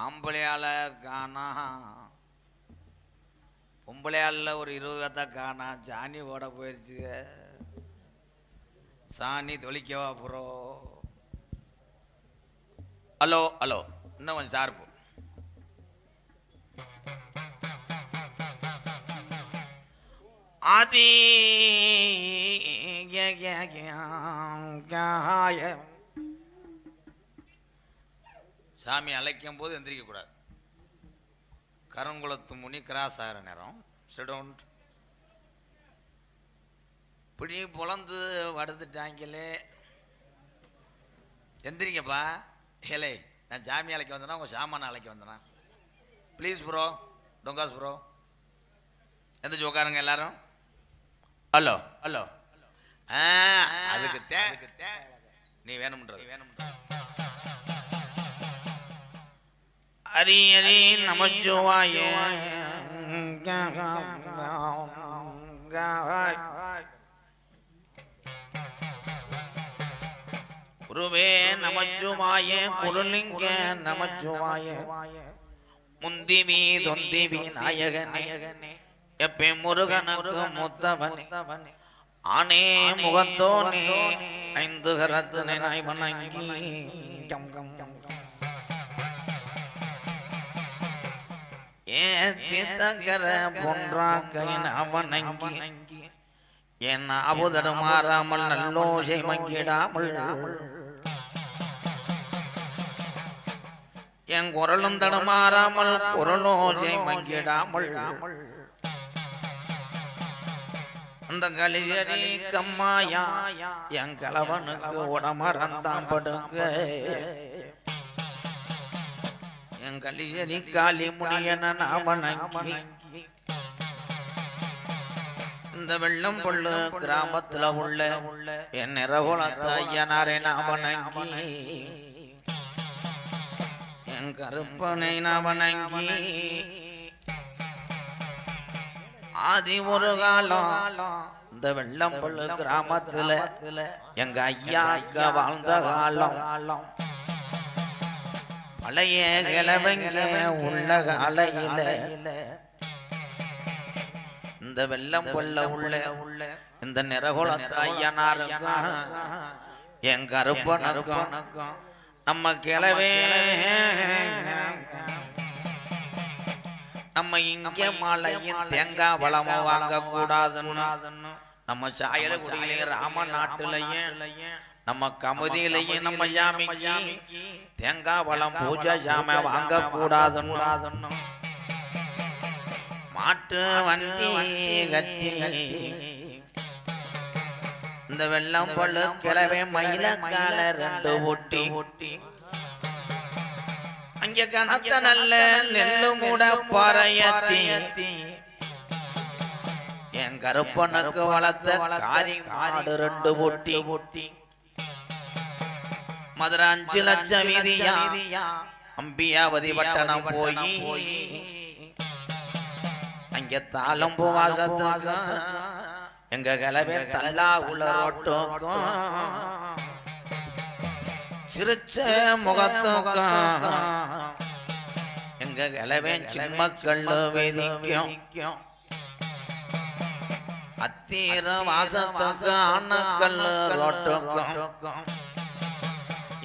ஆம்பளையால காணா, பொம்பளையால ஒரு 20 பேர்த்தா காணா. சாணி ஓட போயிடுச்சு. சாணி தொளிக்கவா ப்ரோ? ஹலோ ஹலோ, இன்னும் கொஞ்சம் சார்பு. ஆதி சாமி அழைக்கும் போது எந்திரிக்க கூடாது. கருங்குளத்து முனி கிராஸ் ஆகிற நேரம் சிடவுண்ட் இப்படி பொழந்து வடுத்துட்டாங்களே. எந்திரிங்கப்பா. ஏலே, நான் சாமி அழைக்க வந்தேன்னா உங்கள் சாமான அழைக்க வந்தேனா? ப்ளீஸ் ப்ரோ, டொங்காஸ் ப்ரோ, எந்திரிச்சு உட்காருங்க எல்லாரும். Hello hello. அதுக்கு நீ வேணும்ன்றது ஹரி ஹரி நமச்சிவாய. குருவே நமச்சிவாய, குருலிங்க நமச்சிவாய. முந்திவி தொந்திவி நாயகனே, எப்பே முருகனுக்கு முத்தவனே, ஆனே முகத்தோனே, ஐந்து கரத்தினை நாய் வணங்கி கம் கம் கம் ஏத்தித்தங்கர பொன்றாக்கையின் அவனங்கி என் அபுதரு மாறாமல் நல்லோசை மங்கிடாமல் என் குரலும் தடுமாறாமல் குரலோசை மங்கிடாமல் அந்த கலிஜரி கம்மாயா என் கலவனுக்கு உடமறந்தான் படுங்க. என் கலிஜரி காலி முனியன வணங்கி இந்த வெள்ளம் பொள்ளு கிராமத்துல உள்ள என் நிறகுலத்த ஐயனாரை வணங்கி என் கருப்பனை வணங்கி ஆதி ஒரு காலம் இந்த வெள்ளம் பொள்ளு கிராமத்துல எங்க ஐயாக்க வாழ்ந்த காலம் பழைய கிழவங்க உள்ள காலையில இந்த வெள்ளம் பொள்ள உள்ள இந்த நிறகுலத்த ஐயனாருக்கும் என் கருப்பனுக்கும் நம்ம கிழவே நம்ம இங்க மலையும் தேங்காய் வளமும் வாங்க கூடாதுன்னு நம்ம சாயலகுடியிலையும் ராம நாட்டுலையும் நம்ம கமுதியிலையும் நம்ம ஜாமிக்கு தேங்காய் வளம் பூஜை ஜாம வாங்க கூடாதுன்னு மாட்டு வண்டி கட்டி இந்த வெள்ளம் பொள்ளு கிழவே மயிலக்கால 2 ஒட்டி அங்க கணத்த நல்ல நெல்லு மூட பாறையத்தி என் கருப்பனுக்கு வளர்த்த காரி மாடு 2 ஒட்டி மதுரை 5 லட்சம் வீதியா அம்பியாவதி பட்டணம் போய் அங்க தாளம்பூ வாசத்துக்கு எங்க கிளவே தல்லா உள்ள ரோட்டுக்கும் சிரிச்ச முகத்துக்கும் எங்க கிளவே சிம்மக்கள் வேதிக்கும் அத்தீர வாசத்துக்கு ஆனக்கல் ரோட்டுக்கும்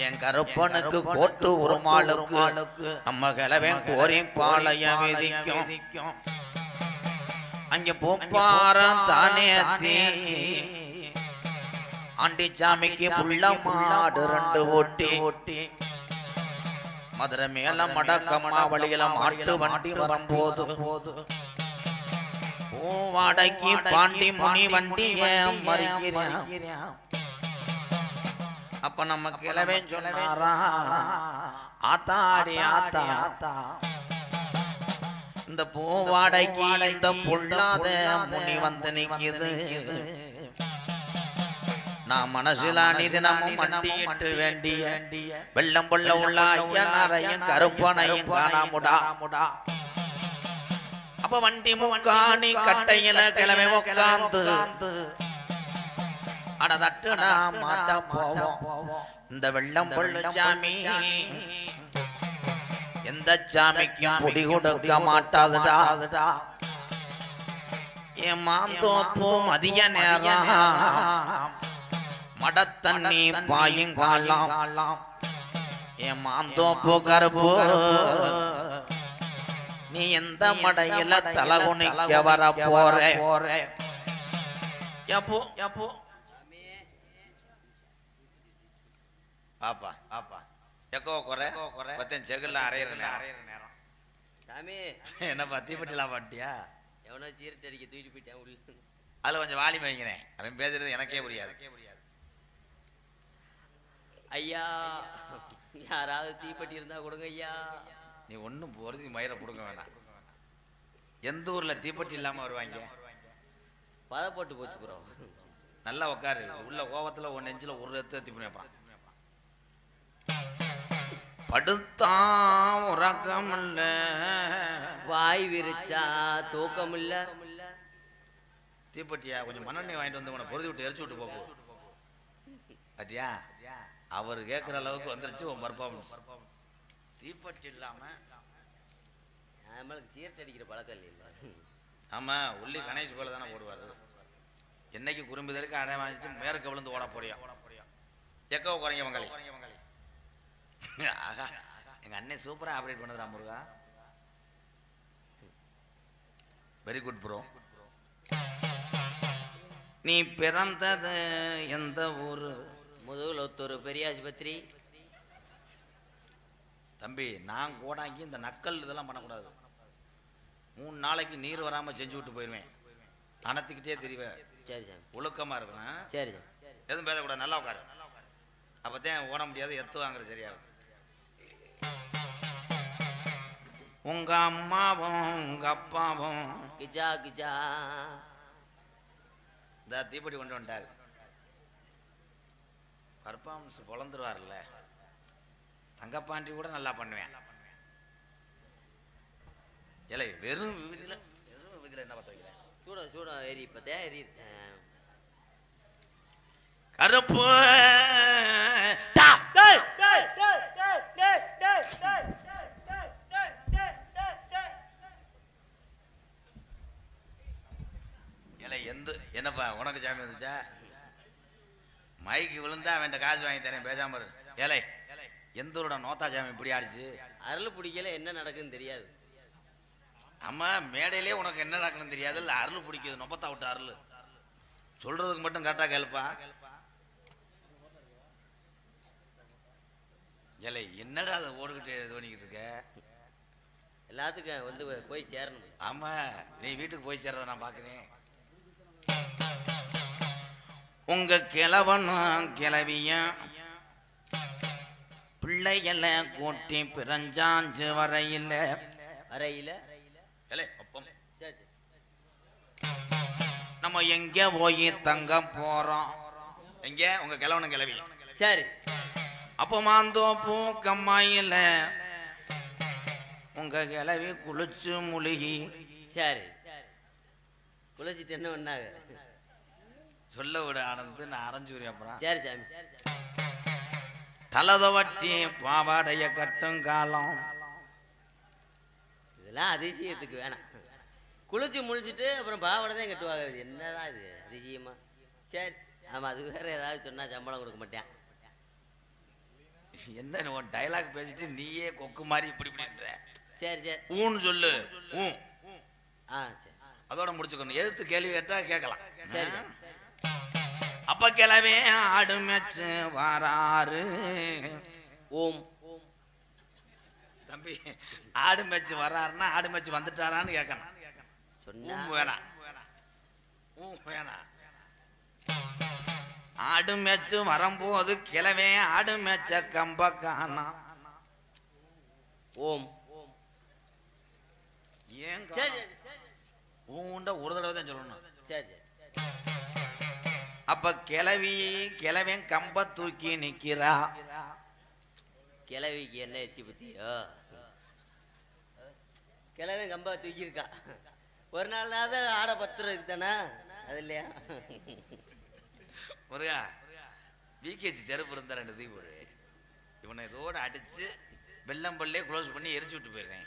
என் கருப்பனுக்கு கோட்டு உருமாளுக்கு நம்ம கிளவே கோரி பாளையம் வேதிக்கும் அங்க பூப்பாரம் தானே அத்தி ஆண்டிச்சாமிக்கு புள்ள மாடு 2 ஒட்டி மதுரை மேல மடக்கம்மா வழியில மாட்டு வண்டி வரும்போது பூவாடைக்கு பாண்டி முனி வண்டிய மறிக்கிறேன். அப்ப நம்ம கிளவே சொன்னாரா, ஆத்தாடி ஆத்தா இந்த பூவாடைக்கு இந்த பொல்லாத முனி வந்து நிக்குது. நான் மனசுல அணிதினமும் மண்டியிட்டு வேண்டிய வெள்ளம் பொள்ள உள்ள ஐயனாரையும் கருப்பனையும் காணாமுடா. அப்ப வண்டி முக்காணி கட்டையில கிளம்பி உட்காந்து அட தட்டுனா மாட்ட போவோம். இந்த வெள்ளம் பொள்ள சாமி எந்த சாமிக்கும் பொடி கொடுக்க மாட்டாதுடா. என் மாந்தோப்பு மதிய நேரம் மடத்தண்ணி பாயுங்காலாம். என் மாந்தோப்பு கருப்பு நீ எந்த மடையில தலகுனிக்க வர போற? பாப்பா பாப்பா எக்கோ குறை பத்தன் செகுல அரையிற நேரம் சாமி என்னப்பா தீப்பெட்டிலாம் பாட்டியா? எவனோ சீரட் அடிக்க தூக்கிட்டு போயிட்டேன் உள்ள. அதுல கொஞ்சம் வாலி வைக்கிறேன், அவன் பேசுறது எனக்கே புரியாது. ஐயா யாராவது தீப்பெட்டி இருந்தா கொடுங்க ஐயா. நீ ஒன்றும் போறது மயிரை கொடுக்க வேணாம். எந்த ஊர்ல தீப்பெட்டி இல்லாம வருவாங்க? பதப்பட்டு போச்சு ப்ரோ. நல்லா உட்காரு. உள்ள கோவத்துல ஒரு நெஞ்சில ஒரு எத்து தீப்பெட்டி வைப்பான். படுத்தான் உறக்கம் இல்ல, வாய் விரிச்சா தூக்கம் இல்ல. தீப்பெட்டியா கொஞ்சம் மண்ணெண்ணெய் வாங்கிட்டு வந்து உன பொருதி விட்டு எரிச்சு விட்டு போகும். பாத்தியா, அவர் கேட்குற அளவுக்கு வந்துருச்சு உன் பர்ஃபார்மன்ஸ். தீப்பெட்டி இல்லாம நம்மளுக்கு சீரட் அடிக்கிற பழக்கம் இல்லை. ஆமா, உள்ளி கணேஷ் போல தானே போடுவாரு. என்னைக்கு குறும்புதலுக்கு அடை வாங்கிட்டு மேற்கு விழுந்து ஓட போறியா? எக்கோ குறைங்க மங்களி. ஆகா, எங்க அண்ணன் சூப்பரா ஆப்ரேட் பண்ணதுரா முருகா. Very good bro. நீ பிறந்தது எந்த ஊரு? முதுகுலத்தூர் பெரிய ஆஸ்பத்திரி. தம்பி, நான் கூடாங்கி இந்த நக்கல் இதெல்லாம் பண்ணக்கூடாது. 3 நாளைக்கு நீர் வராம செஞ்சு விட்டு போயிருவேன். அனத்துக்கிட்டே தெரிவேன். சரி சார், ஒழுக்கமா இருக்கணும். சரி சார், எதுவும் பேசக்கூடாது, நல்லா உட்காரு. அப்பதான் ஓட முடியாது, எத்து வாங்குறது சரியா இருக்கும். உங்க அம்மாவும் உங்க அப்பாவும் கிஜா கிஜா இந்த தீப்பெட்டி கொண்டு வந்துட்டாரு. பர்ஃபார்மன்ஸ் பொழந்துருவார்ல. தங்கப்பாண்டி கூட நல்லா பண்ணுவேன். இல்லை, வெறும் விதியில என்ன பார்த்து வைக்கிறேன்? சூட ஏறி இப்பதே ஏறி கருப்பு என்னப்பா உனக்கு சாமி வந்துச்சா? மைக்கு விழுந்தா அவன் காசு வாங்கி தரேன், பேசாம இரு. ஏலை, எந்த ஊரோட நோத்தா சாமி இப்படி ஆடிச்சு? அருள் பிடிக்கல, என்ன நடக்குன்னு தெரியாது. ஆமா, மேடையிலே உனக்கு என்ன நடக்குன்னு தெரியாது. இல்ல அருள் பிடிக்குது, நொப்பத்தா விட்டு அருள் சொல்றதுக்கு மட்டும் கரெக்டா கேளுப்பா. ஏலை, என்னடா அதை ஓடுகிட்டு இது பண்ணிக்கிட்டு இருக்க? எல்லாத்துக்கும் வந்து போய் சேரணும். ஆமா, நீ வீட்டுக்கு போய் சேர்றத நான் பாக்குறேன். உங்க கிழவனும் கிளவியும் பிள்ளைகள கூட்டி பிறஞ்சாஞ்சு வரையில நம்ம எங்க போய் தங்க போறோம்? எங்க உங்க கிழவனும் கிளவி? சரி. அப்போ மாந்தோப்பு கம்மாயில உங்க கிளவி குளிச்சு முழுகி. சரி, குளிச்சுட்டு என்ன பண்ணாங்க? சொல்ல விட ஆனந்து, நான் அரைஞ்சூரி. அப்புறம் சரி சாமி. தலதவட்டி பாவாடைய கட்டும் காலம். இதெல்லாம் அதிசயத்துக்கு வேணாம். குளிச்சு முழிச்சிட்டு அப்புறம் பாவாடை தான் கட்டுவாங்க. என்னதான் இது அதிசயமா? சரி, ஆமா, அது வேற. ஏதாவது சொன்னா சம்பளம் கொடுக்க மாட்டேன். என்ன உன் டைலாக் பேசிட்டு நீயே கொக்கு மாதிரி இப்படி இப்படின்ற? சரி சரி, ஊன்னு சொல்லு. ஊ. சரி, அதோட முடிச்சுக்கணும். எதிர்த்து கேள்வி கேட்டா கேட்கலாம். சரி. அப்ப கிளவே ஆடு மேச்சு வாராரு. ஓம் தம்பி, ஆடு மேச்சு வர்றாருன்னா ஆடு மேச்சு வந்துட்டாரான்னு கேட்கணும். சொன்னா வேணாம், வேணாம். ஆடு மேச்சு வரும்போது கிளவே ஆடு மேச்ச கம்ப காணா. ஓம் ஏன் ஊண்ட ஒரு தடவை தான் சொல்லணும். சரி சரி. அப்ப கிளவன் கம்ப தூக்கி நிக்கிறா. கிளவிக்கு என்ன எச்சு பத்தியோ? கிளவன் கம்பா தூக்கி இருக்கா. ஒரு நாள் தான் ஆட பத்துறதுக்கு தானே, அது இல்லையா? முருகா, விகேசி செருப்பு இருந்தா 2 தூக்கி போடு. இவனை இதோட அடிச்சு வெள்ளம் பல்லே க்ளோஸ் பண்ணி எரிச்சு விட்டு போயிடுறேன்.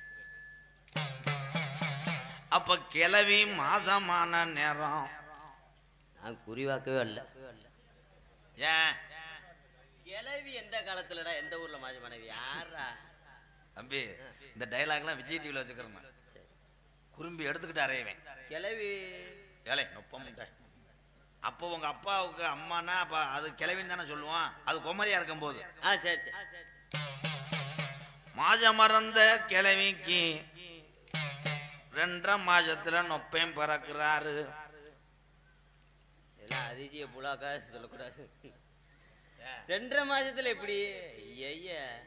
அப்ப கிளவி மாசமான நேரம் நான் குறிவாக்கவே இல்லை. ஏன் கிளவி எந்த காலத்துலடா எந்த ஊர்ல மாஜி மனைவி யாரா தம்பி? இந்த டைலாக்லாம் விஜய் டிவியில் வச்சுக்கிறேன். குறும்பி எடுத்துக்கிட்டு அறையவேன். கிளவி ஏலே நொப்பமுட்ட. அப்போ உங்க அப்பாவுக்கு அம்மானா அப்ப அது கிளவின்னு தானே சொல்லுவான். அது குமரியா இருக்கும் போது. சரி சரி. மாஜ மறந்த கிளவிக்கு 2 மாசத்துல நொப்பையும் பிறக்கிறாரு. எல்லாம் அதிசய புலாக்கா சொல்லக்கூடாது. 2.5 மாசத்துல எப்படி?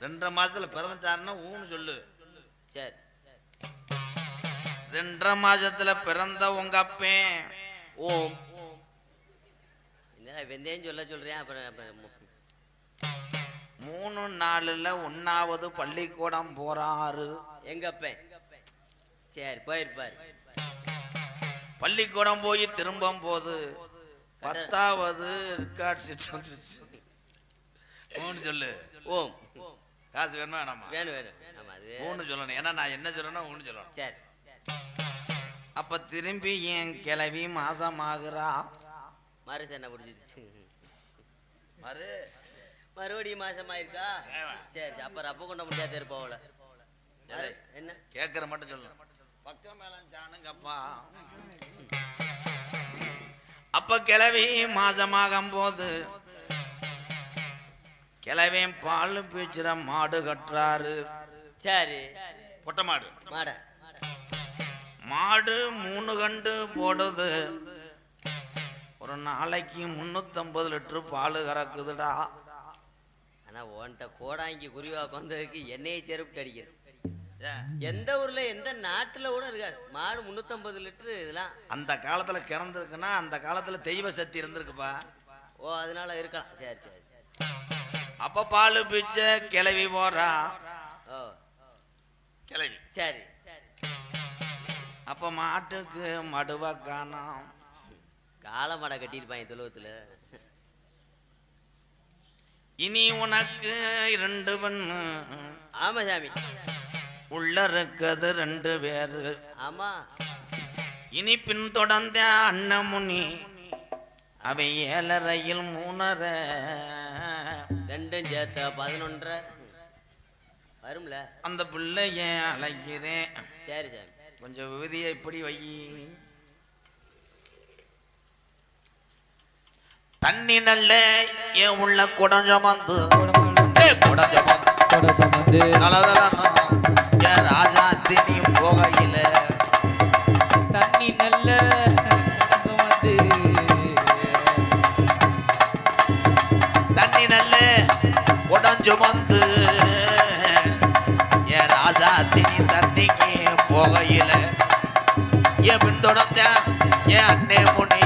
2 மாசத்துல பிறந்துட்டாருன்னா ஊன்னு சொல்லு. சரி. 2 மாசத்துல பிறந்த உங்க அப்பேன் ஓம் என்ன வெந்தயம் சொல்ல சொல்றேன். அப்புறம் 3 நாளுல 1வது பள்ளிக்கூடம் போறாரு. எங்க அப்பேன் சரி போயிருப்பாரு. பள்ளிக்கூடம் போய் திரும்பும் போது 10வது ரெக்கார்ட் ஷீட் வந்துருச்சு. ஊன்னு சொல்லு. ஓம். காசு வேணுமா வேணாமா? வேணும் வேணும். ஆமா அது ஊன்னு சொல்லணும். ஏன்னா நான் என்ன சொல்லணும் ஊன்னு சொல்லணும். சரி. அப்ப திரும்பி என் கிளவி மாசமாகிறா. மறுசு என்ன பிடிச்சிருச்சு? மறுபடியும் மாசமாயிருக்கா? சரி. அப்புறம் அப்ப கொண்ட முடியாது இருப்பாவுல. என்ன கேட்கற மட்டும் சொல்லணும். பக்கம் மேல சாணுங்கப்பா. அப்ப கிளவி மாசமாகும் போது கிளவியும் பால் பீச்சுற மாடு கட்டுறாரு. சரி. பொட்டை மாடு. மாட மாடு 3 கண்டு போடுது. ஒரு நாளைக்கு 350 லிட்டர் பால் கறக்குதுடா. ஆனா உன்கிட்ட கோடாங்கி குறிவாக்கம் வந்ததுக்கு எண்ணெயை செருப்பு அடிக்கிறது. எந்த ஊர்ல எந்த நாட்டுல கூட இருக்காது. மாடு 350 லிட்டரு இதெல்லாம் அந்த காலத்துல கிறந்திருக்குன்னா அந்த காலத்துல தெய்வ சக்தி இருந்திருக்குப்பா. ஓ அதனால இருக்கலாம். சரி சரி. அப்ப பால் பீச்ச கிளவி போறா. ஓ கிளவி. சரி. அப்ப மாட்டுக்கு மடுவ காணோம். காளை மாடை கட்டியிருப்பாங்க தொழுவத்துல. இனி உனக்கு 2 பெண்ணு. ஆமா சாமி. உள்ள இருக்குது 2 பேரு. ஆமா. இனி பின்தொடர்ந்த அண்ணமுனி அவை 7:30 3:30 ரெண்டும் சேர்த்த 11:30 வரும்ல. அந்த பிள்ளைய அழைக்கிறேன். சரி சாமி. கொஞ்சம் விதியை இப்படி வை. தண்ணி நல்ல என் உள்ள குடஞ்சமந்து குடஞ்சமந்து என் ராஜா தினி போகையில தண்ணி நல்ல சுமந்து தண்ணி நல்ல குடஞ்சுமந்து என் ராஜா தினி தண்ணிக்கு போகையில என் பின்தொடர்ந்த என் அண்ணே முனி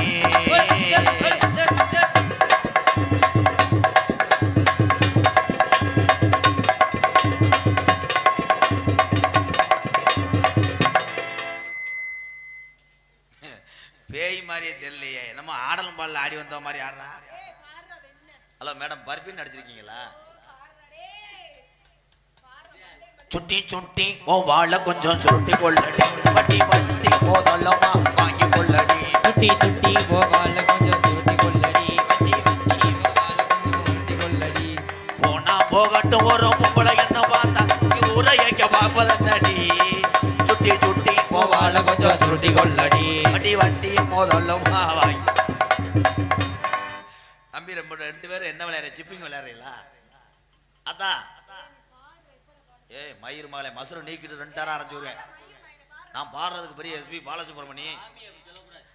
பேய் மாதிரியே தெரியலையே. நம்ம ஆடலும் பாடல ஆடி வந்த மாதிரி ஆடுறா. ஹலோ மேடம், பர்ஃபின் அடிச்சிருக்கீங்களா? சுட்டி சுட்டி ஓ வாழ கொஞ்சம் சுருட்டி கொள்ளடி. வட்டி வட்டி போதல்லமா வாங்கி கொள்ளடி. சுட்டி சுட்டி போகால கொஞ்சம் சுருட்டி கொள்ளடி. வட்டி வட்டி போகால கொஞ்சம் சுருட்டி கொள்ளடி. போனா போகட்டும் ஒரு பொம்பளை என்ன பார்த்தா ஊரையக்க பார்ப்பதடி. சுட்டி சுட்டி போகால கொஞ்சம் சுருட்டி கொள்ளடி. வட்டி வட்டி போதல்லமா வாங்கி. தம்பி 2 பேரும் என்ன விளையாடுற? சிப்பிங் விளையாடுறீங்களா? அதான் ஏய் மயிர் மகளை மசுரை நீக்கிட்டு 2 அரைச்சுருவேன். நான் பாடுறதுக்கு பெரிய எஸ்பி பாலசுப்ரமணி.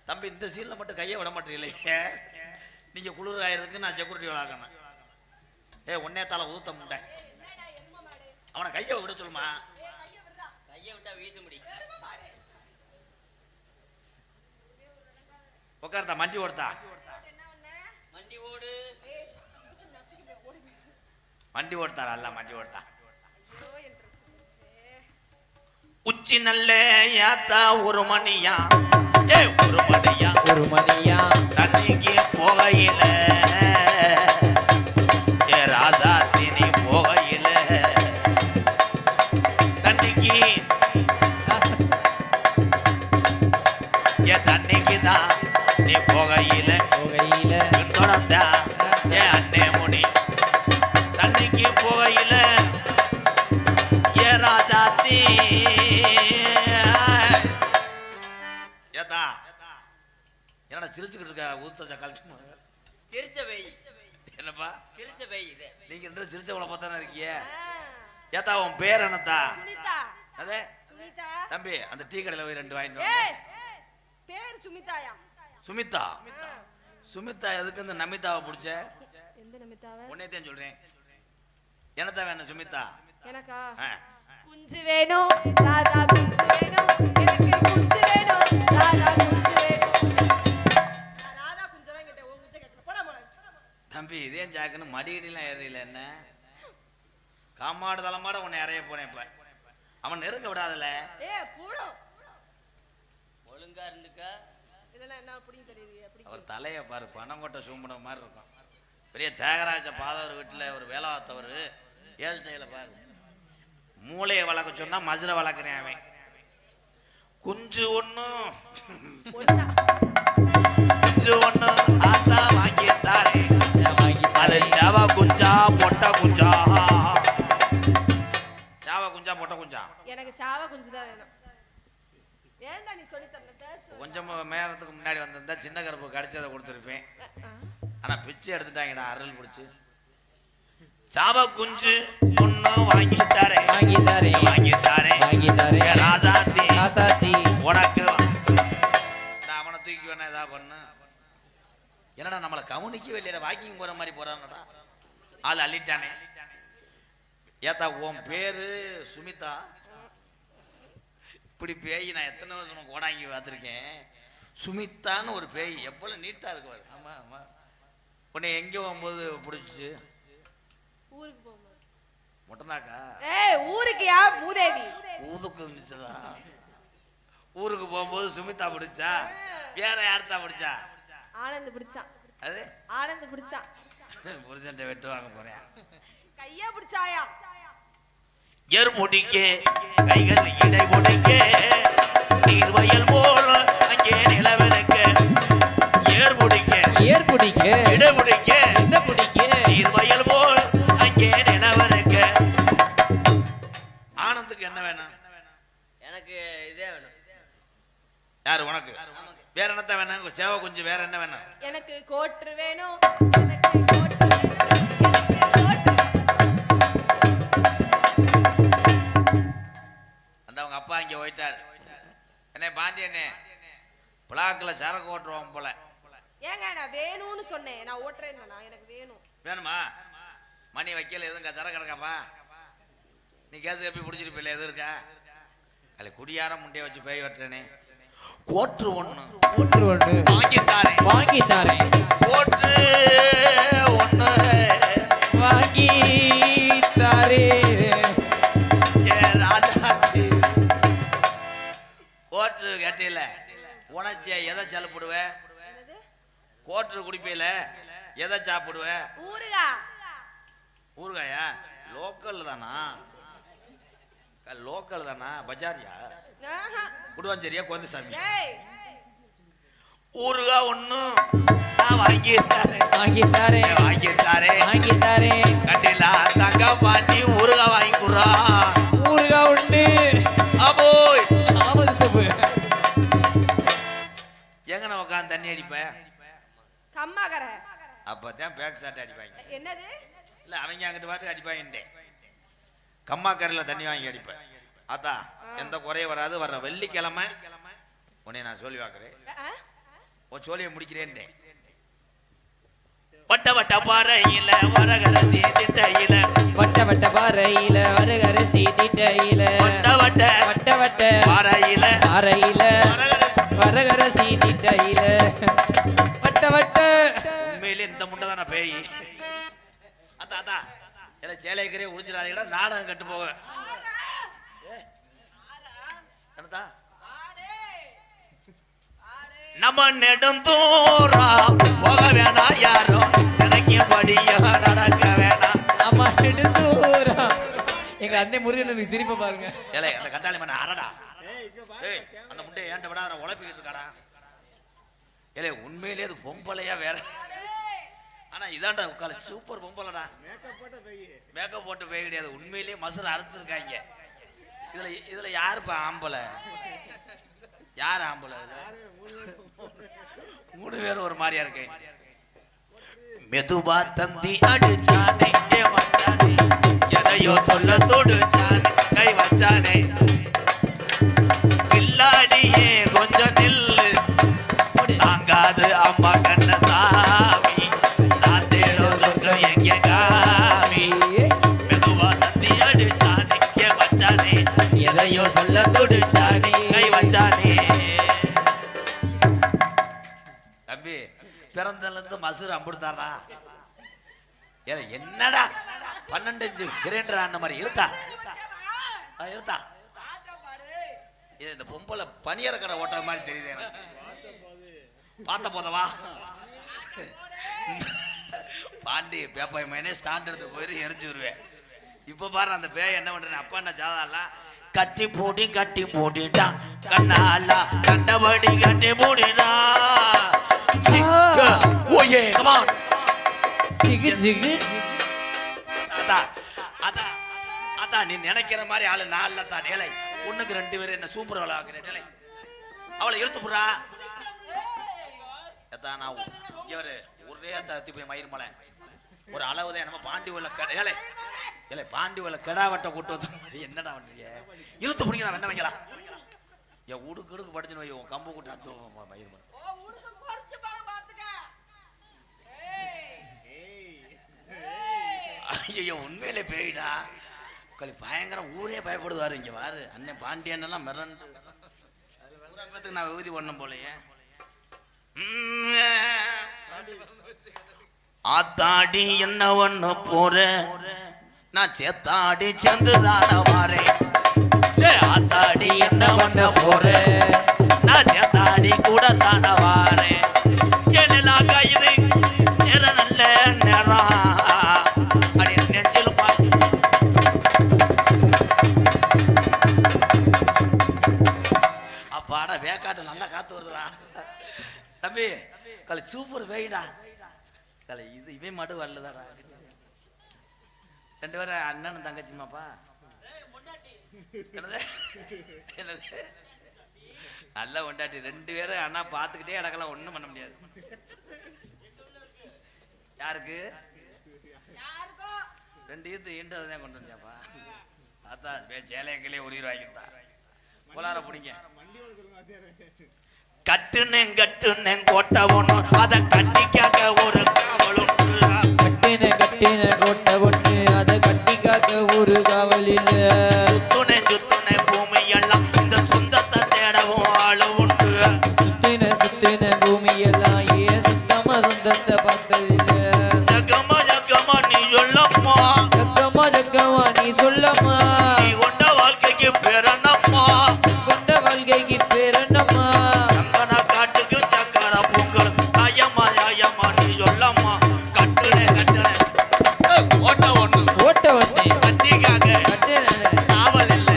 தம்பி இந்த சீன்ல மட்டும் கையை விட மாட்டீங்களே. நீங்க குளிர் ஆயிரதுக்கு நான் செக்யூரிட்டி விளாக்கணும். ஒன்னே தலை ஊத்த முட்டை. அவனை கையை விட சொல்லுமா. கையை விட்டா வீச முடியும். உட்கார்த்தா மண்டி ஓடுத்தா. வண்டி ஓடு. வண்டி ஓடுத்தாரா? அல்ல மண்டி ஓடுத்தா. உச்சி நல்ல யாத்தா 1 மணியா. ஏ 1 மணியா 1 மணியா தண்ணிக்கு போகையில ஏ ராஜா தினி போகையில என்னடா சிரிச்சுக்கிட்டு இருக்கா ஊத்த கழிச்சு சிரிச்ச வெய் என்னப்பா சிரிச்ச வெய் இது நீங்க ரெண்டு சிரிச்சவளை பார்த்தானே இருக்கிய ஏத்தா உன் பேர் என்னத்தா சுனிதா அதே சுனிதா தம்பி அந்த டீ கடையில போய் 2 வாங்கிட்டு ஏய் பேர் சுமிதாயா சுமிதா சுமிதா எதுக்கு இந்த நமிதாவை பிடிச்ச எந்த நமிதாவை உன்னையத்தான் சொல்றேன் என்னத்தா வேணும் சுமிதா எனக்கா ஆ. குஞ்சு வேணும் ராதா குஞ்சு வேணும் எனக்கு குஞ்சு வேணும் ராதா குஞ்சு வேணும் நான் ராதா குஞ்செல்லாம் கேட்டேன் உன் குஞ்சை கேட்டேன் போடா போடா தம்பி இதே ஜாக்குன்னு மடியடிலாம் ஏறியில என்ன காமாடு தளமாட உன்னை அறைய போனேன் இப்ப அவன் நெருங்க விடாதல ஏய் போடு ஒழுங்கா இருந்துக்கா இல்லனா என்ன அப்படி தெரியுது அப்படி அவர் தலையை பாரு பணங்கொட்டை சூம்பன மாதிரி இருக்கும் பெரிய தியாகராஜ பாதவர் வீட்டுல ஒரு வேலை பார்த்தவர் ஏழு தையில பாரு மூளையை வளர்க்க சொன்னா மதுரை வளர்க்குறேன் அவன் குஞ்சு ஒண்ணும் ஒண்ணா குஞ்சு ஒண்ணு ஆத்தா வாங்கி தாரே அது சேவா குஞ்சா பொட்டை குஞ்சா சேவா குஞ்சா பொட்டை குஞ்சா எனக்கு சாவ குஞ்சு தான் வேணும் ஏன்டா நீ சொல்லி தரல பேசு கொஞ்சம் நேரத்துக்கு முன்னாடி வந்திருந்தா சின்ன கருப்பு கடிச்சதை கொடுத்துருப்பேன் ஆனா பிச்சை எடுத்துட்டாங்கடா அருள் பிடிச்சு சாவ குஞ்சு ஒண்ணு வாங்கி தரேன் வாங்கி தரேன் வாங்கி தரேன் வாங்கி தரேன் ராசாத்தி ராசாத்தி உனக்கு நான் அவனை தூக்கி வேணா ஏதா பண்ணு என்னடா நம்மளை கவனிக்கவே இல்லையா வாக்கிங் போற மாதிரி போறானடா ஆள் அள்ளிட்டானே ஏத்தா உன் பேரு சுமிதா இப்படி பேய் நான் எத்தனை வருஷம் கோடாங்கி பார்த்துருக்கேன் சுமிதான்னு ஒரு பேய் எவ்வளவு நீட்டா இருக்கு பாரு. ஆமா ஆமா உன்னை எங்க போகும்போது பிடிச்சிச்சு ஊருக்கு போகும்போது மொட்டனாக்கா ஏய் ஊருக்குயா மூதேவி ஊதுக்கு இருந்துச்சுடா ஊருக்கு போகும்போது சுமிதா பிடிச்சா வேற யார்த்தா பிடிச்சா ஆனந்த் பிடிச்சான் அது ஆனந்த் பிடிச்சான் புருஷன்ட்ட வெட்டு வாங்க போறேன் கையா பிடிச்சாயா ஏர் முடிக்க கைகள் இடை முடிக்க நீர் வயல் போல் அங்கே நிலவரக்க ஏர் முடிக்க ஏர் பிடிக்க இடை முடிக்க எந்த பிடிக்க நீர் வயல் போல் அங்கே நிலவரக்க ஆனந்துக்கு என்ன வேணும் எனக்கு இதே வேணும் யாரு உனக்கு வேற என்னத்த வேணும் சேவை குஞ்சு வேற என்ன வேணும் எனக்கு கோட்ரு வேணும் எனக்கு கோட்ரு வேணும் எனக்கு கோட்ரு அந்த அவங்க அப்பா இங்க போயிட்டாரு என்ன பாண்டியனே பிளாக்ல சரக்கு ஓட்டுருவான் போல ஏங்க நான் வேணும்னு சொன்னேன் நான் ஓட்டுறேன்னு எனக்கு வேணும் வேணுமா மணி வைக்கல எதுவும் சரக்கு கிடக்காப்பா நீ கேஸ் கப்பி பிடிச்சிருப்பில்ல எது இருக்கா அல்ல குடியார முட்டையை வச்சு பேய் வெட்டுறேனே கோற்று ஒண்ணு ஊற்று ஒன்று வாங்கி தாரேன் வாங்கி தரேன் கோற்று ஒண்ணு வாங்கி தரேன் ஏ ராஜாத்தி கோற்று கேட்டில உணர்ச்சிய எதை சாப்பிடுவ என்னது கோற்று குடிப்பையில எதை சாப்பிடுவ ஊருகா ஊறுகாயா லோக்கல் தானா லோக்கல் தானா பஜாரியா ஆஹா. குடுவாஞ்சேரியா கோந்தசாமி ஏய் ஊறுகா ஒண்ணும் நான் வாங்கி தரேன் வாங்கி தரேன் வாங்கி தரேன் வாங்கி தரேன் கட்டில தங்க பாட்டி ஊறுகா வாங்கி குடுறா ஊருகா உண்டு அபோய் ஆபத்து தப்பு எங்கன உட்காந்து தண்ணி அடிப்ப கம்மாகர அப்பதான் பேக் சாட்டை அடிப்பாங்க என்னது இல்ல அவங்க அங்கிட்டு பாட்டு அடிப்பாங்கட்டேன் கம்மா கரையில தண்ணி வாங்கி அடிப்பேன் அதான் எந்த குறையும் வராது வர்ற வெள்ளிக்கிழமை உன்னை நான் சொல்லி பார்க்கிறேன் ஆ? உன் சோழியை முடிக்கிறேன்ட்டேன் வட்ட வட்ட பாறையில வரகரசி திட்டையில வட்ட வட்ட பாறையில வரகரசி திட்டையில வட்ட வட்ட வட்ட வட்ட பாறையில பாறையில வரகரசி திட்டையில வட்ட வட்ட உண்மையிலே இந்த முண்டை தானே பேய் அதான் அதான் எல்லாம் சேலைக்கரே உறிஞ்சிடாதீங்களா நாடகம் கட்டு போக என்னதா நம்ம நெடுந்தூரா போக வேணாம் யாரும் நினைக்கும்படியா நடக்க வேணாம் அம்மா நெடுந்தூரம் எங்க அண்ணன் முருகன் எனக்கு சிரிப்பை பாருங்க ஏலே அந்த கண்டாளி மண்ண அரடா ஏய் அந்த முட்டையை ஏன்ட்ட விடாத உழைப்பிக்கிட்டு இருக்காடா ஏலே உண்மையிலே அது பொம்பளையா வேற ஆனா இதான்டா உட்கால சூப்பர் பொம்பளைடா மேக்கப் போட்டு பேய் கிடையாது உண்மையிலேயே மசுரை அறுத்துருக்காங்க இதுல யாருப்பா ஆம்பளை யார் ஆம்பளை 3 பேரும் ஒரு மாதிரியா இருக்கேன். மெதுவா தந்தி அடிச்சானே ஏ மச்சானே, எதையோ சொல்ல தொடுச்சானே கை வச்சானே, கில்லாடியே கொஞ்சம் நில்லு தாங்காது அம்மா கண்ணசாமி, நான் தேடும் சொர்க்கம் எங்க காமி. மெதுவா தந்தி அடிச்சானே ஏ மச்சானே, எதையோ சொல்ல தொடுச்சானே கை வச்சானே. தம்பி பிறந்தல இருந்து மசூர் அம்புடுத்தாரா? என்னடா 12 இன்ச்சு கிரைண்டர் ஆன மாதிரி இருக்கா? இருக்கா? இந்த பொம்பளை பனியற கடை ஓட்டுற மாதிரி தெரியுது எனக்கு. பார்த்த போதவா பாண்டி பேப்பாய் மைனே ஸ்டாண்ட் எடுத்து போயிரு எரிஞ்சு வருவேன். இப்ப பாரு அந்த பேய் என்ன பண்றேன், அப்பா என்ன ஜாதாலாம் கட்டி போடிடா கண்ணாலா கண்டபடி கட்டி போடிடா. ஓயே கம் ஆன் ஜிகு ஜிகு. அதான் நீ நினைக்கிற மாதிரி ஆளு நாள்ல தான் ஏழை ஒண்ணுக்கு 2 பேர் என்ன சூப்பர் வேலை ஆக்குறேன். அவளை இழுத்து போடுறா. அதான் நான் இவரு ஒரே தத்தி போய் மயிர் மலை ஒரு அளவுதான் நம்ம பாண்டி உள்ள ஏழை ஏழை பாண்டி உள்ள கெடாவட்ட கூட்டு வந்து என்னடா பண்றீங்க? இழுத்து பிடிக்கிறா என்ன வைக்கலாம் என் உடுக்கு படிச்சுன்னு வை உன் கம்பு கூட்டு அத்து மயிர் மலை. ஐயோ உண்மையிலே பேயிடா பயங்கரம், ஊரே பயப்படுவாரு. இங்க வாரு அண்ணன் பாண்டியன் மிரண்டு நான் விகுதி பண்ண போலையே. ஆத்தாடி என்ன ஒண்ணு போற நான் சேத்தாடி செந்துதான வாரேன். ஆத்தாடி என்ன ஒண்ணு போற நான் சேத்தாடி கூட தான வாரேன். என்னலா கைது நேரம் நல்ல நேரம் அடி நெஞ்சில் பாட்டு அப்பாடா வேக்காட்டு நல்லா காத்து வருதுடா. தம்பி கலை சூப்பர் வேயிடா கலை இது இவன் மட்டும் வரலதாடா. 2 பேரும் அண்ணனும் தங்கச்சிமாப்பா. என்னது நல்ல கொண்டாட்டி 2 பேரும் அண்ணா பார்த்துக்கிட்டே அடக்கலாம், ஒண்ணும் பண்ண முடியாது. யாருக்கு 2 ஈத்து ஈண்டதான் கொண்டு வந்தியாப்பா. அதான் சேலையங்களே உயிர் வாங்கிட்டா போலார பிடிங்க. கட்டுனேன் கோட்டை ஒண்ணு அதை கட்டிக்காக்க ஒரு காவலும். கட்டின கோட்டை ஒண்ணு அதை கட்டிக்காக்க ஒரு காவல் இல்ல. சுத்துனேன் பூமி எல்லாம் இந்த சொந்தத்தை தேடவும் ஆளு உண்டு. சுத்தின பூமி எல்லாம் ஏன் சுத்தமா சொந்தத்தை பார்த்ததில்ல. ஜக்கமா நீ சொல்லம்மா, ஜக்கமா நீ சொல்லம்மா, நீ கொண்ட வாழ்க்கைக்கு பேரனம்மா, கொண்ட வாழ்க்கைக்கு பேரனம்மா. சங்கன காட்டுக்கு சக்கர பூக்கள் ஆயம்மா நீ சொல்லம்மா. கட்டுனேன் ஓட்ட ஒண்ணு கட்டிக்காக கட்டின காவல் இல்ல.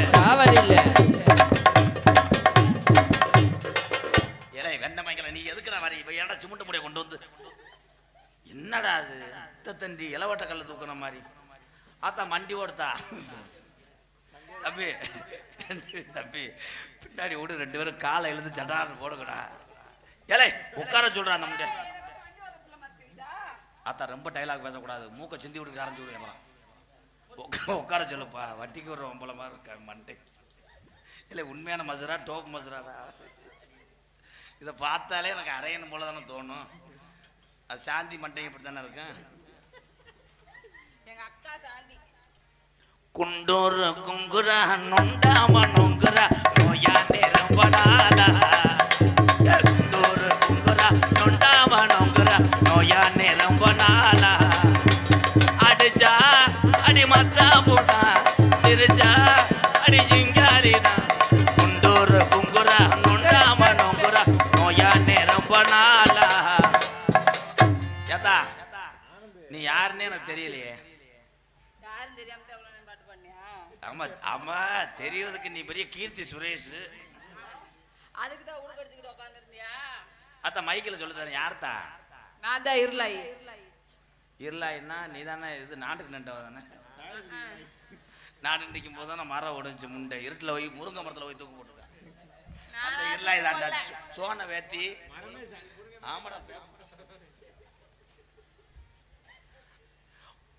ஏலே வெண்ணமைகளை நீ எதுக்குற மாதிரி இப்ப ஏன்டா சிமுண்ட முடிய கொண்டு வந்து என்னடா அது தண்டி இளவட்ட கல்ல தூக்குற மாதிரி. ஆத்தா மண்டி ஓடுத்தா தம்பி பின்னாடி ஓடு 2 பேரும் காலை எழுந்து சட்டான்னு போடுங்கடா. ஏலே உட்கார சொல்றா நம்மகிட்ட. ஆத்தா ரொம்ப டைலாக் பேசக்கூடாது, மூக்க சிந்தி விட்டு ஆரம்பிச்சு விடுறேன். உட்கார சொல்லுப்பா, வட்டிக்கு ஒரு ஒம்பளை மாதிரி இருக்க மண்டை. இல்லை உண்மையான மசுரா டோப் மசுராடா. இதை பார்த்தாலே எனக்கு அரையணும் போல தானே தோணும். அது சாந்தி மண்டை இப்படி தானே இருக்கும். குண்டூர் குங்குரா நொண்டாம நொங்குரா நோயா நிரம்படாதா. குண்டூர் குங்குரா நொண்டாம நொங்குரா நோயா நிரம்பனாலா. அடிச்சா அடி மத்தா போனா சிரிச்சா அடி ஜிங்காரிதா. குண்டூர் குங்குரா நொண்டாம நொங்குரா நோயா நிரம்பனாலா. ஏத்தா நீ யாருன்னு எனக்கு தெரியலையே. ஆமா ஆமா தெரியறதுக்கு நீ பெரிய கீர்த்தி சுரேஷ். அதுக்குதான் உடுக்கடிச்சுக்கிட்டு உட்கார்ந்திருந்தியா? அத்த மைக்கில் சொல்லுதானே யார்த்தா? நான் தான் இருளாய். இருளாயின்னா நீ தானே இது நாட்டுக்கு நண்டவ தானே. நாடு நிற்கும் போது தானே மரம் உடைஞ்சு முண்டை இருட்டில் போய் முருங்கை மரத்தில் போய் தூக்கு போட்டுருக்கேன். அந்த இருளாய் தாண்டா சோனை வேத்தி ஆமாடா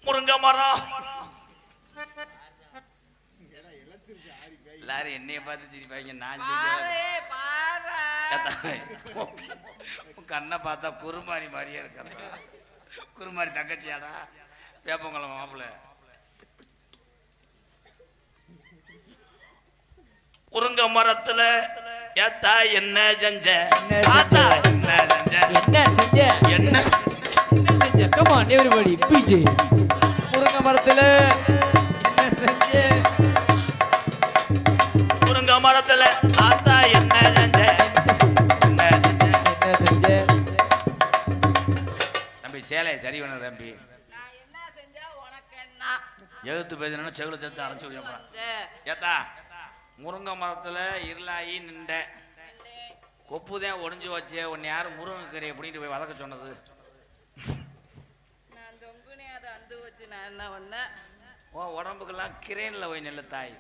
முருங்கை மரம் எல்லாரும் என்னைய பார்த்து சிரிப்பாங்க. நான் கண்ணை பார்த்தா குருமாரி மாதிரியே இருக்கா. குருமாரி தங்கச்சியாடா வேப்பங்குளம் மாப்பிள்ள. முருங்கை மரத்துல ஏத்தா என்ன செஞ்ச ஆத்தா என்ன செஞ்ச என்ன செஞ்ச என்ன செஞ்ச கம் ஆன் எவரிபடி பிஜே முருங்கை மரத்துல என்ன செஞ்ச முருங்கை மரத்துல ஆத்தா என்ன செஞ்ச என்ன செஞ்ச என்ன செஞ்ச தம்பி சேலையை சரி பண்ண தம்பி. நான் என்ன செஞ்சா உனக்கு என்ன எழுத்து பேசணும்னா செகுல சேர்த்து அரைச்சு விடுறேன். ஏத்தா முருங்கை மரத்துல இருளாயி நின்ற கொப்புதான் ஒடிஞ்சு வச்சே உன்னை யாரும் முருங்கைக்கரையை பிடிட்டு போய் வதக்க சொன்னது? நான் தொங்குனே அதை அந்து வச்சு நான் என்ன பண்ணேன்? உன் உடம்புக்கெல்லாம் கிரேன்ல போய் நெல்லு தாய்.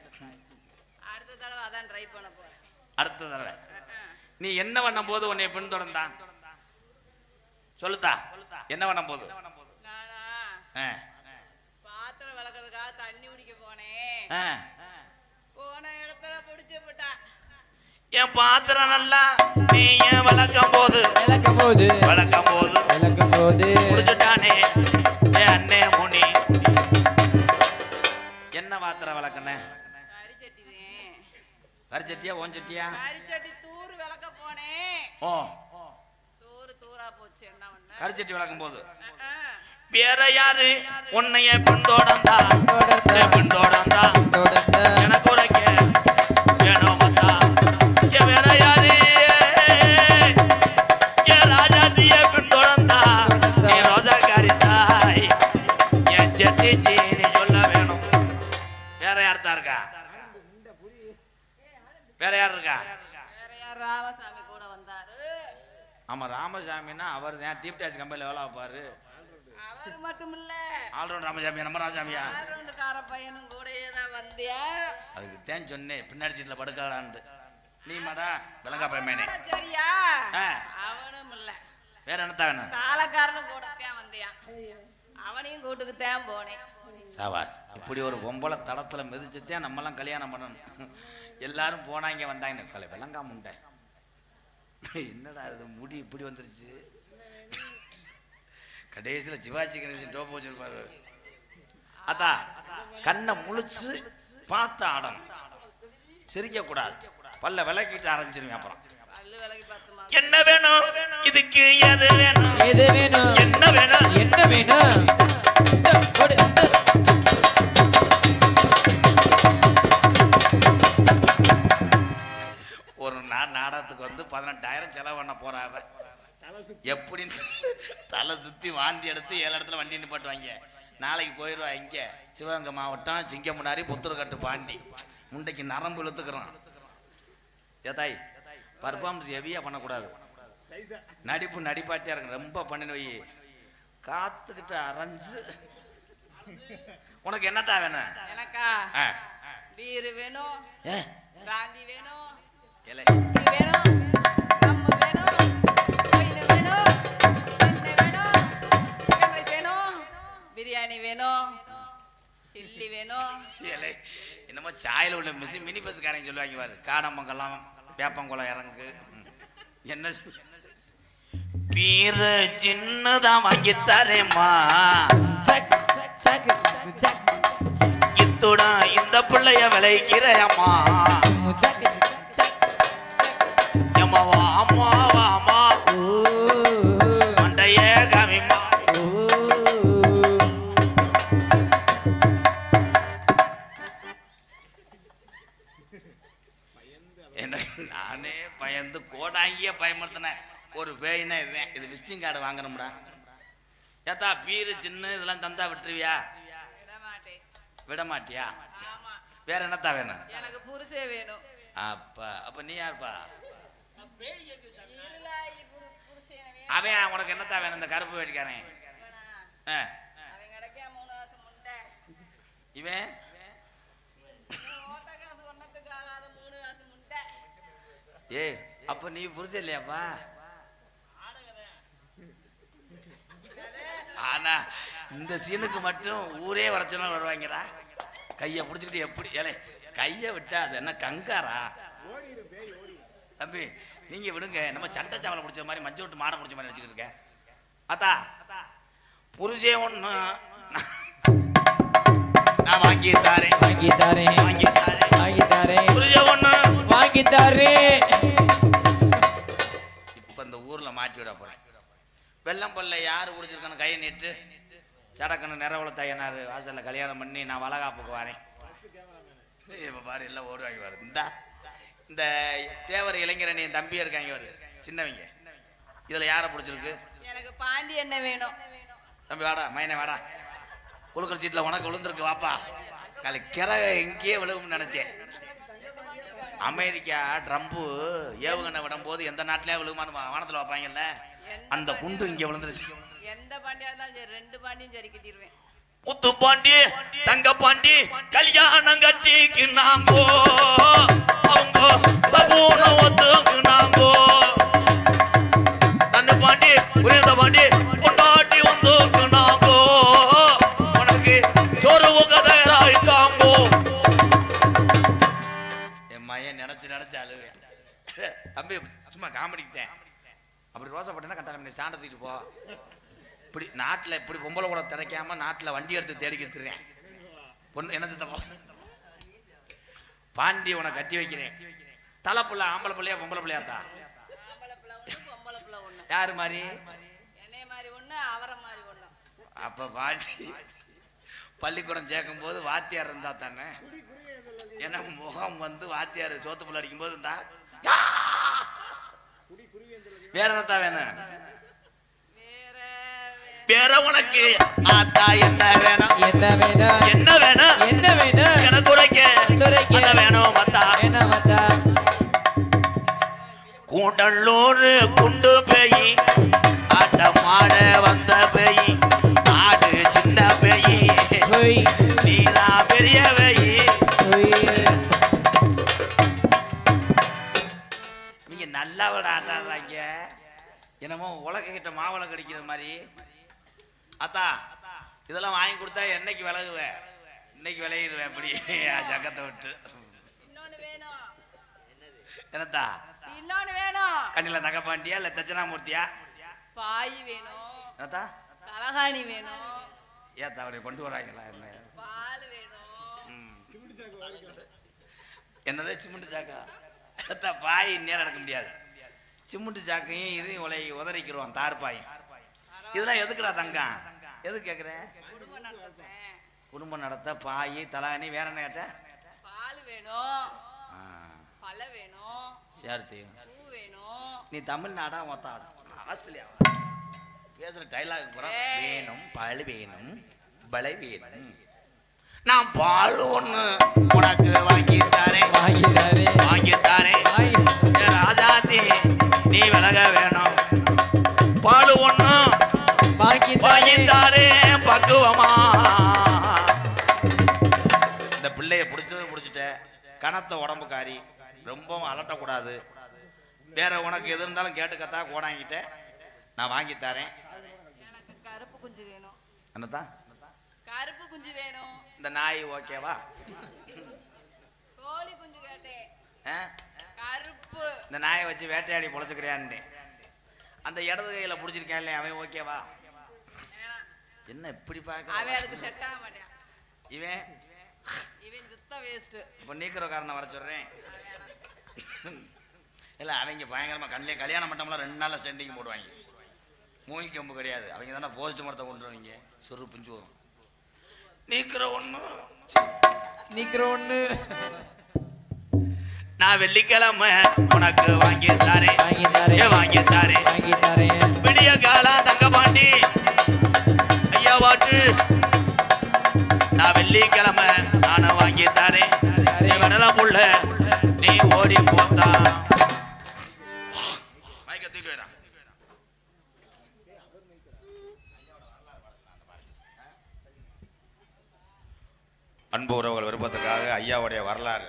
அடுத்த தடவை அதான் ட்ரை பண்ண போறேன். அடுத்த தடவை நீ என்ன பண்ணும் போது உன்னை பின்தொடர்ந்தான் சொல்லுத்தா? என்ன பண்ணும் போது? நானா பாத்திரம் விளக்குறதுக்காக தண்ணி குடிக்க போனேன். போன இடத்துல பிடிச்சு போட்டா. என் பாத்திரம் நல்லா நீ ஏன் விளக்கும் போது முடிச்சுட்டானே அண்ணே முனி. என்ன பாத்திரம் விளக்குன? கரிச்சட்டிதேன். கரிச்சட்டியா ஓஞ்சட்டியா? கரிச்சட்டி தூர் விளக்க போனேன். ஓ தூரா போச்சு. என்ன பண்ண? கரிச்சட்டி விளக்கும் போது வேற யாரு உன்னைய பின்தொடர்ந்தா எனக்கு உரைக்க வேணும் வந்தா வேற யாரு என் ராஜாத்திய பின்தொடர்ந்தா நீ ரோஜாக்காரி தாய் என் செட்டி சீனி சொல்ல வேணும். வேற யார் தான் இருக்கா? வேற யார் இருக்கா? வேற யார்? ராமசாமி கூட வந்தாரு. ஆமா ராமசாமின்னா அவர் தான் தீப்டாஸ் கம்பெனில வேலை வைப்பாரு. அவர் மட்டும் இல்ல ஆல்ரவுண்ட் ராமசாமியா? நம்ம ராமசாமியா? ஆல்ரவுண்டுக்கார பையனும் கூடயே தான் வந்தியா? அதுக்கு தான் சொன்னேன் பின்னாடி சீட்ல படுக்காளான்ட்டு. நீ மாடா விலங்கா பையனே. சரியா? அவனும் இல்ல. வேற என்னத்தா வேணும்? தாளக்காரனும் கூட தான் வந்தியா? அவனையும் கூட்டுக்கு தான் போனேன். சாபாஸ். இப்படி ஒரு பொம்பளை தடத்துல மிதிச்சுதான் நம்மலாம் கல்யாணம் பண்ணணும். எல்லாரும் போனாங்க வந்தாங்க. கலை விலங்கா முண்டை என்னடா இது முடி இப்படி வந்துருச்சு. கடைசியில சிவாஜி கணேசன் டோப்பு வச்சிருப்பாரு. அத்தா கண்ணை முழிச்சு பார்த்து ஆடணும், சிரிக்க கூடாது. பல்ல விளக்கிட்டு ஆரம்பிச்சிருவேன். அப்புறம் பல்லு விலகி பார்த்துமா? என்ன வேணும் இதுக்கு? எது வேணும்? எது வேணும்? என்ன வேணும்? என்ன வேணும்? ஒரு நாடகத்துக்கு வந்து 18,000 செலவு பண்ண போறாவ. எப்படி தலை சுத்தி வாந்தி எடுத்து 7 இடத்துல வண்டி நிப்பாட்டுவாங்க. நாளைக்கு போயிடுவா. இங்க சிவகங்கை மாவட்டம் சிங்கமுனாரி புத்தூர்கட்டு பாண்டி முண்டைக்கு நரம்பு இழுத்துக்கிறான். ஏதாய் பர்ஃபார்மன்ஸ் ஹெவியா பண்ணக்கூடாது. நடிப்பாட்டியா இருக்கு. ரொம்ப பண்ணின வை காத்துக்கிட்டு அரைஞ்சு. உனக்கு என்னத்தான் வேணும்? எனக்கா பீரு வேணும், பிராந்தி வேணும், இலை விஸ்கி வேணும், ரம் வேணும், ஒயின் வேணும், எண்ணெய் வேணும், சிக்கன் ரைஸ் வேணும், பிரியாணி வேணும், சில்லி வேணும். இலை என்னமோ சாயில உள்ள மினி பஸ்காரங்க சொல்லுவாங்க பாரு. காடமங்கலம் வேப்பங்குளம் இறங்கு. என்ன பீரு சின்னதான் வாங்கி தரேம்மா. இத்துடன் இந்த பிள்ளைய விளைக்கிறேம்மா. வாமா வாமா மண்டைய காமிமா. நானே பயந்து கோடாங்கிய பயமுறுத்தினேன். ஒரு பேயினா இதுதான். இது விசிட்டிங் கார்டு வாங்கணும்டா. ஏத்தா பீரு சின்ன இதெல்லாம் தந்தா விட்டுருவியா? விட மாட்டியா? வேற என்னத்தா வேணும்? எனக்கு புருஷே வேணும். அப்ப நீ யாருப்பா? அவன் உனக்கு என்னத்தா வேணும்? இந்த கருப்பு வேடிக்காரன். இவன் ஏ அப்ப நீ புரிச்ச இல்லையாப்பா? ஆனா இந்த சீனுக்கு மட்டும் ஊரே வரச்சொன்னா வருவாங்கடா. கையை பிடிச்சிக்கிட்டு எப்படி ஏலே கையை விட்டா அது என்ன கங்காரா? தம்பி நீங்க விடுங்க, நம்ம சண்டை சாவலை பிடிச்ச மாதிரி மஞ்சள் விட்டு மாடை பிடிச்ச மாதிரி நினைச்சுக்கிட்டு இருக்கேன். அத்தா புருஷே ஒண்ணு நான் வாங்கித்தாரே வாங்கித்தாரே வாங்கித்தாரே வாங்கித்தாரே புருஷே ஒண்ணு வாங்கித்தாரே. இப்ப இந்த ஊர்ல மாட்டி விட போறேன். வெள்ளம் பல்ல யாரு குடிச்சிருக்கான்னு கையை நீட்டு சடக்குன்னு நிறவுல தையனாரு வாசல்ல கல்யாணம் பண்ணி நான் வளகாப்புக்கு வரேன். இப்ப பாரு எல்லாம் ஓடுவாங்க பாரு. இந்த தேவர் இளைஞரணி தம்பியா இருக்காங்க பாரு சின்னவங்க. இதுல யாரை பிடிச்சிருக்கு? எனக்கு பாண்டி என்ன வேணும். தம்பி வாடா மைனே வாடா. குழுக்கள் சீட்டில் உனக்கு விழுந்திருக்கு வாப்பா. காலை கிறக எங்கேயே விழுகும்னு நினைச்சேன். அமெரிக்கா ட்ரம்ப்பு ஏவுகணை விடும் போது எந்த நாட்டிலே விழுகுமான்னு வானத்தில் வைப்பாங்கல்ல, அந்த குண்டு இங்கே விழுந்துருச்சு. எந்த பாண்டியா இருந்தாலும் சரி 2 பாண்டியும் சரி கட்டிடுவேன். முத்து பாண்டி தங்க பாண்டி கல்யாணம் கட்டிக்கினாங்கோ, அவங்க தகுன ஒத்துக்குனாங்கோ. தண்டு பாண்டி உயர்ந்த பாண்டி கொண்டாட்டி வந்துக்குனாங்கோ, உனக்கு சோறு உங்க தயாராயிட்டாங்கோ. என் மையன் நினைச்சு அழுவேன். தம்பி சும்மா காமெடிக்கிட்டேன். அப்படி ரோசப்பட்டேன்னா கட்டாளம் சாண்டை தூக்கிட்டு போ. இப்படி நாட்டில் இப்படி பொம்பளை கூட திரைக்காம நாட்டில் வண்டி எடுத்து தேடிக்கிறேன். பொண்ணு என்ன சித்தப்பா பாண்டி உனக்கு கட்டி வைக்கிறேன். தலை பிள்ளை ஆம்பளை பிள்ளையா பொம்பளை பிள்ளையாத்தா? ஆம்பளை பிள்ளை ஒண்ணு பொம்பளை பிள்ளை ஒண்ணு. யாரு மாதிரி? என்னைய மாதிரி ஒண்ணு அவரை மாதிரி ஒண்ணு. அப்ப பாண்டி பள்ளிக்கூடம் சேர்க்கும் போது வாத்தியார் இருந்தா தானே. ஏன்னா முகம் வந்து வாத்தியார் சோத்து புள்ள அடிக்கும் போது இருந்தா. வேற என்னத்தான் வேணும்? வேற உனக்கு ஆத்தா என்ன வேணும்? என்ன வேணும்? என்ன வேணும்? என்ன வேணும்? எனக்கு குறைக்க என்ன வேணும் மத்தா? என்ன மத்தா? கூடல்லூர் குண்டு பேய் ஆட்டம் ஆட வந்த பேய், ஆடு சின்ன பேய் ஹோய் நீதான் பெரிய பேய். ஹோய். நீங்க நல்லா விட ஆட்டாடுறாங்க. என்னமோ உலக கிட்ட மாவளை கடிக்கிற மாதிரி. அத்தா இதெல்லாம் வாங்கி கொடுத்தா என்னைக்கு விலகுவேன்? இன்னைக்கு விளையிடுவேன். அப்படி ஜக்கத்தை விட்டு. இன்னொன்னு வேணும். என்னத்தா? இன்னொன்னு வேணும். கண்ணில தங்கப்பாண்டியா இல்ல தட்சணாமூர்த்தியா? பாய் வேணும். என்னத்தா? தலகாணி வேணும். ஏத்தா அவரை கொண்டு வராங்களா? என்ன பால் வேணும். என்னதே சிமெண்ட் சாக்கா? அத்தா பாய் நேரம் எடுக்க முடியாது. சிமெண்ட் சாக்கையும் இதையும் உதறிக்கிறோம் தார்பாயும். இதெல்லாம் எதுக்குடா தங்கம்? எது கேக்குற? குடும்பம் நடத்துறேன். குடும்பம் நடத்த பாய் தலானி வேற என்ன கேட்ட? பால் வேணும். பழ வேணும். சேர்த்து பூ வேணும். நீ தமிழ்நாடா மொத்த ஆஸ்திரேலியா பேசுற டைலாக் போற. வேணும் பால் வேணும் பழை வேணும். நான் பால் ஒண்ணு உனக்கு வாங்கித்தாரே வாங்கித்தாரே வாங்கித்தாரே. வாங்கி ராஜாத்தி நீ விலக வேணும். பால் ஒண்ணு வாங்கித்தாரே பக்குவமா. இந்த பிள்ளைய பிடிச்சிட்ட கனத்த உடம்புக்காரி, ரொம்பவும் அலட்டக்கூடாது. வேற உனக்கு எது இருந்தாலும் கேட்டுக்கத்தா கோடாங்கிட்ட நான் வாங்கித்தாரேன். எனக்கு கருப்பு குஞ்சு வேணும். என்னதான்? கருப்பு குஞ்சு வேணும். இந்த நாய் ஓகேவா? கோழி குஞ்சு கேட்டேன். கருப்பு. இந்த நாயை வச்சு வேட்டையாடி பொழைச்சுக்கிறியான்னு அந்த இடது கையில புடிச்சிருக்கேன் இல்லையா, அவன் ஓகேவா? என்ன இப்படி பாக்க? அவன் அதுக்கு செட் ஆக மாட்டான். இவன் சுத்த வேஸ்ட். இப்போ நீக்கிறக்காரனை வர சொல்றேன். இல்லை அவங்க பயங்கரமா கண்ணிலே கல்யாணம் மட்டம்லாம் 2 நாள்ல ஸ்டெண்டிங் போடுவாங்க. மூங்கி கம்பு கிடையாது. அவங்க தானே போஸ்ட் மரத்தை கொண்டு வருவீங்க. சொரு பிஞ்சு வரும். நீக்கிற ஒண்ணு நான் வெள்ளிக்கிழமை உனக்கு வாங்கித்தாரே வாங்கித்தாரே. விடிய காலம் தங்க பாண்டி ஐயா வாட்டு. நான் வெள்ளிக்கிழமை நானும் வாங்கித்தாரே. வெடல புள்ள நீ ஓடி போத்தா. அன்பு உறவுகள் விருப்பத்துக்காக ஐயாவுடைய வரலாறு